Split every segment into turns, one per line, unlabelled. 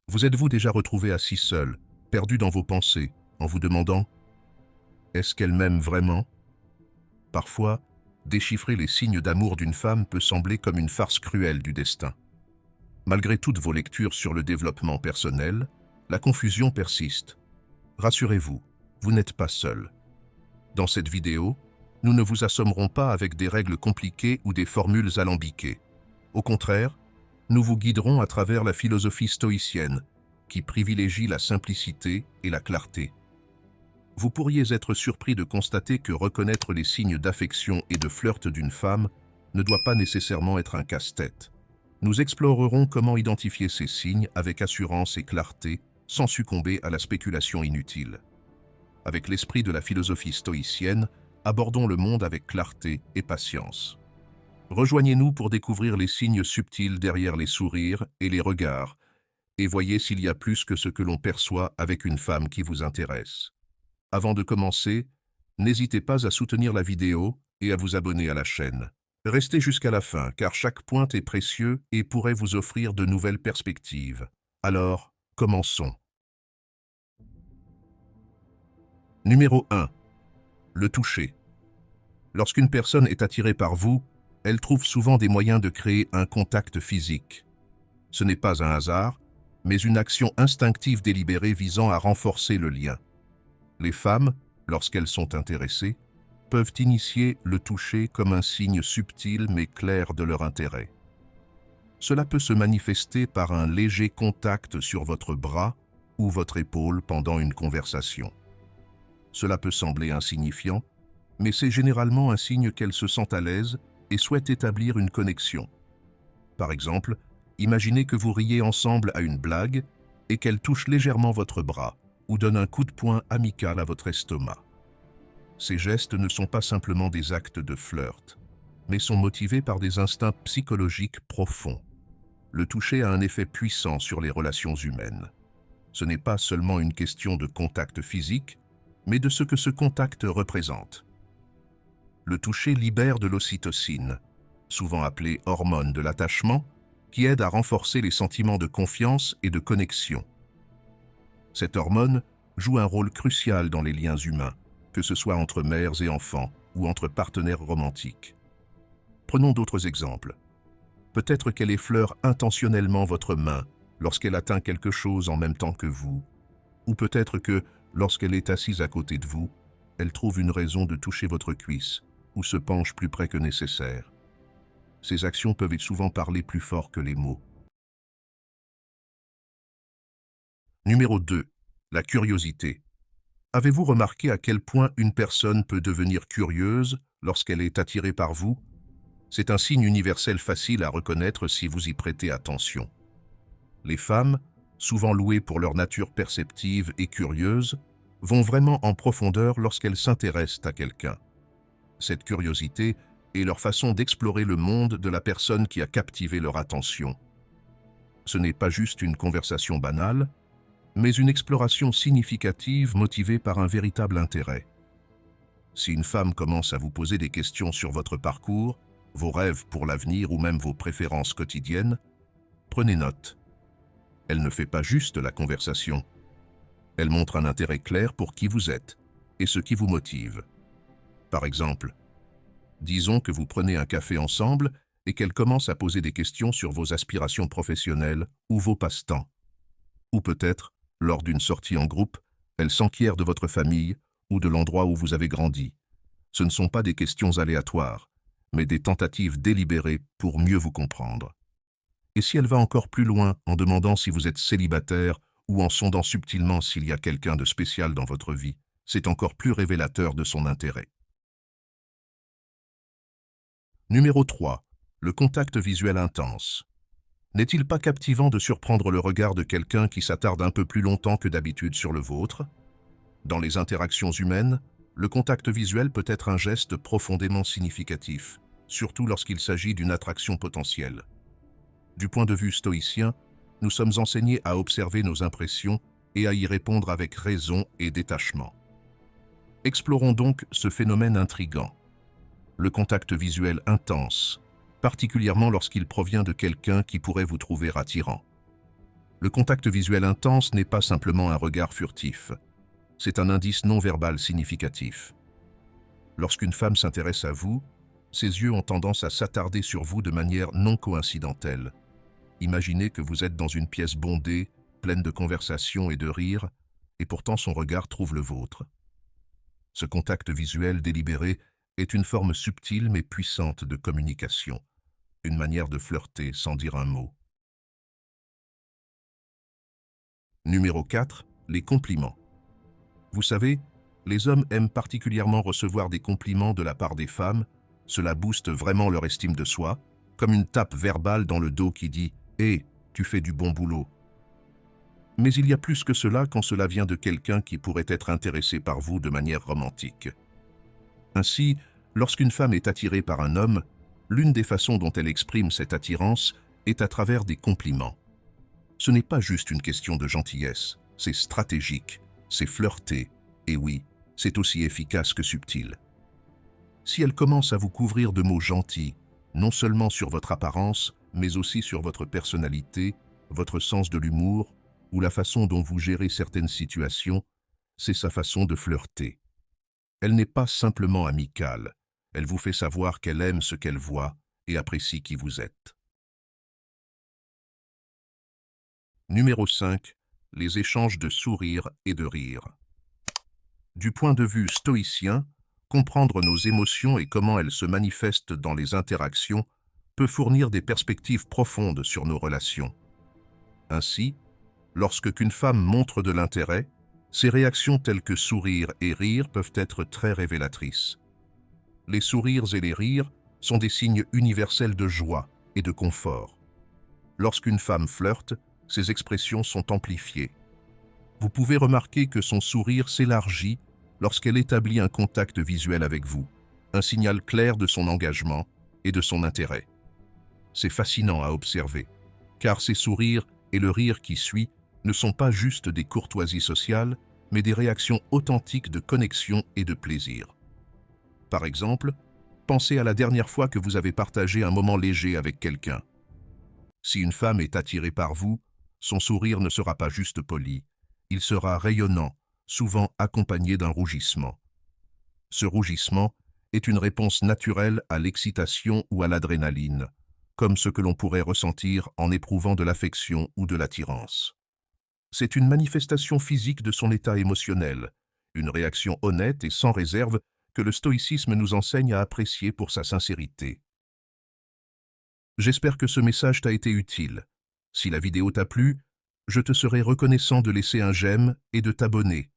Vous êtes-vous déjà retrouvé assis seul, perdu dans vos pensées, en vous demandant « Est-ce qu'elle m'aime vraiment ?» Parfois, déchiffrer les signes d'amour d'une femme peut sembler comme une farce cruelle du destin. Malgré toutes vos lectures sur le développement personnel, la confusion persiste. Rassurez-vous, vous n'êtes pas seul. Dans cette vidéo, nous ne vous assommerons pas avec des règles compliquées ou des formules alambiquées. Au contraire, nous vous guiderons à travers la philosophie stoïcienne, qui privilégie la simplicité et la clarté. Vous pourriez être surpris de constater que reconnaître les signes d'affection et de flirt d'une femme ne doit pas nécessairement être un casse-tête. Nous explorerons comment identifier ces signes avec assurance et clarté, sans succomber à la spéculation inutile. Avec l'esprit de la philosophie stoïcienne, abordons le monde avec clarté et patience. Rejoignez-nous pour découvrir les signes subtils derrière les sourires et les regards, et voyez s'il y a plus que ce que l'on perçoit avec une femme qui vous intéresse. Avant de commencer, n'hésitez pas à soutenir la vidéo et à vous abonner à la chaîne. Restez jusqu'à la fin, car chaque point est précieux et pourrait vous offrir de nouvelles perspectives. Alors, commençons. Numéro 1. Le toucher. Lorsqu'une personne est attirée par vous, elle trouve souvent des moyens de créer un contact physique. Ce n'est pas un hasard, mais une action instinctive délibérée visant à renforcer le lien. Les femmes, lorsqu'elles sont intéressées, peuvent initier le toucher comme un signe subtil mais clair de leur intérêt. Cela peut se manifester par un léger contact sur votre bras ou votre épaule pendant une conversation. Cela peut sembler insignifiant, mais c'est généralement un signe qu'elles se sentent à l'aise et souhaitent établir une connexion. Par exemple, imaginez que vous riez ensemble à une blague et qu'elle touche légèrement votre bras ou donne un coup de poing amical à votre estomac. Ces gestes ne sont pas simplement des actes de flirt, mais sont motivés par des instincts psychologiques profonds. Le toucher a un effet puissant sur les relations humaines. Ce n'est pas seulement une question de contact physique, mais de ce que ce contact représente. Le toucher libère de l'ocytocine, souvent appelée hormone de l'attachement, qui aide à renforcer les sentiments de confiance et de connexion. Cette hormone joue un rôle crucial dans les liens humains, que ce soit entre mères et enfants ou entre partenaires romantiques. Prenons d'autres exemples. Peut-être qu'elle effleure intentionnellement votre main lorsqu'elle atteint quelque chose en même temps que vous, ou peut-être que, lorsqu'elle est assise à côté de vous, elle trouve une raison de toucher votre cuisse ou se penche plus près que nécessaire. Ces actions peuvent souvent parler plus fort que les mots. Numéro 2. La curiosité. Avez-vous remarqué à quel point une personne peut devenir curieuse lorsqu'elle est attirée par vous? C'est un signe universel facile à reconnaître si vous y prêtez attention. Les femmes, souvent louées pour leur nature perceptive et curieuse, vont vraiment en profondeur lorsqu'elles s'intéressent à quelqu'un. Cette curiosité est leur façon d'explorer le monde de la personne qui a captivé leur attention. Ce n'est pas juste une conversation banale, mais une exploration significative motivée par un véritable intérêt. Si une femme commence à vous poser des questions sur votre parcours, vos rêves pour l'avenir ou même vos préférences quotidiennes, prenez note. Elle ne fait pas juste la conversation. Elle montre un intérêt clair pour qui vous êtes et ce qui vous motive. Par exemple, disons que vous prenez un café ensemble et qu'elle commence à poser des questions sur vos aspirations professionnelles ou vos passe-temps. Ou peut-être, lors d'une sortie en groupe, elle s'enquiert de votre famille ou de l'endroit où vous avez grandi. Ce ne sont pas des questions aléatoires, mais des tentatives délibérées pour mieux vous comprendre. Et si elle va encore plus loin en demandant si vous êtes célibataire ou en sondant subtilement s'il y a quelqu'un de spécial dans votre vie, c'est encore plus révélateur de son intérêt. Numéro 3. Le contact visuel intense. N'est-il pas captivant de surprendre le regard de quelqu'un qui s'attarde un peu plus longtemps que d'habitude sur le vôtre? Dans les interactions humaines, le contact visuel peut être un geste profondément significatif, surtout lorsqu'il s'agit d'une attraction potentielle. Du point de vue stoïcien, nous sommes enseignés à observer nos impressions et à y répondre avec raison et détachement. Explorons donc ce phénomène intrigant. Le contact visuel intense, particulièrement lorsqu'il provient de quelqu'un qui pourrait vous trouver attirant. Le contact visuel intense n'est pas simplement un regard furtif. C'est un indice non verbal significatif. Lorsqu'une femme s'intéresse à vous, ses yeux ont tendance à s'attarder sur vous de manière non coïncidentelle. Imaginez que vous êtes dans une pièce bondée, pleine de conversations et de rires, et pourtant son regard trouve le vôtre. Ce contact visuel délibéré est une forme subtile mais puissante de communication, une manière de flirter sans dire un mot. Numéro 4. Les compliments. Vous savez, les hommes aiment particulièrement recevoir des compliments de la part des femmes. Cela booste vraiment leur estime de soi, comme une tape verbale dans le dos qui dit « Hé, tu fais du bon boulot ». Mais il y a plus que cela quand cela vient de quelqu'un qui pourrait être intéressé par vous de manière romantique. Ainsi, lorsqu'une femme est attirée par un homme, l'une des façons dont elle exprime cette attirance est à travers des compliments. Ce n'est pas juste une question de gentillesse, c'est stratégique, c'est flirté, et oui, c'est aussi efficace que subtil. Si elle commence à vous couvrir de mots gentils, non seulement sur votre apparence, mais aussi sur votre personnalité, votre sens de l'humour, ou la façon dont vous gérez certaines situations, c'est sa façon de flirter. Elle n'est pas simplement amicale, elle vous fait savoir qu'elle aime ce qu'elle voit et apprécie qui vous êtes. Numéro 5. Les échanges de sourires et de rires. Du point de vue stoïcien, comprendre nos émotions et comment elles se manifestent dans les interactions peut fournir des perspectives profondes sur nos relations. Ainsi, lorsqu'une femme montre de l'intérêt, ses réactions telles que sourire et rire peuvent être très révélatrices. Les sourires et les rires sont des signes universels de joie et de confort. Lorsqu'une femme flirte, ses expressions sont amplifiées. Vous pouvez remarquer que son sourire s'élargit lorsqu'elle établit un contact visuel avec vous, un signal clair de son engagement et de son intérêt. C'est fascinant à observer, car ces sourires et le rire qui suit ne sont pas juste des courtoisies sociales, mais des réactions authentiques de connexion et de plaisir. Par exemple, pensez à la dernière fois que vous avez partagé un moment léger avec quelqu'un. Si une femme est attirée par vous, son sourire ne sera pas juste poli, il sera rayonnant, souvent accompagné d'un rougissement. Ce rougissement est une réponse naturelle à l'excitation ou à l'adrénaline, comme ce que l'on pourrait ressentir en éprouvant de l'affection ou de l'attirance. C'est une manifestation physique de son état émotionnel, une réaction honnête et sans réserve que le stoïcisme nous enseigne à apprécier pour sa sincérité. J'espère que ce message t'a été utile. Si la vidéo t'a plu, je te serai reconnaissant de laisser un j'aime et de t'abonner.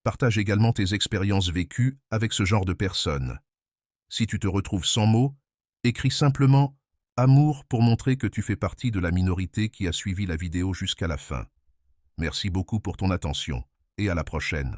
Partage également tes expériences vécues avec ce genre de personnes. Si tu te retrouves sans mots, écris simplement « Amour » pour montrer que tu fais partie de la minorité qui a suivi la vidéo jusqu'à la fin. Merci beaucoup pour ton attention et à la prochaine.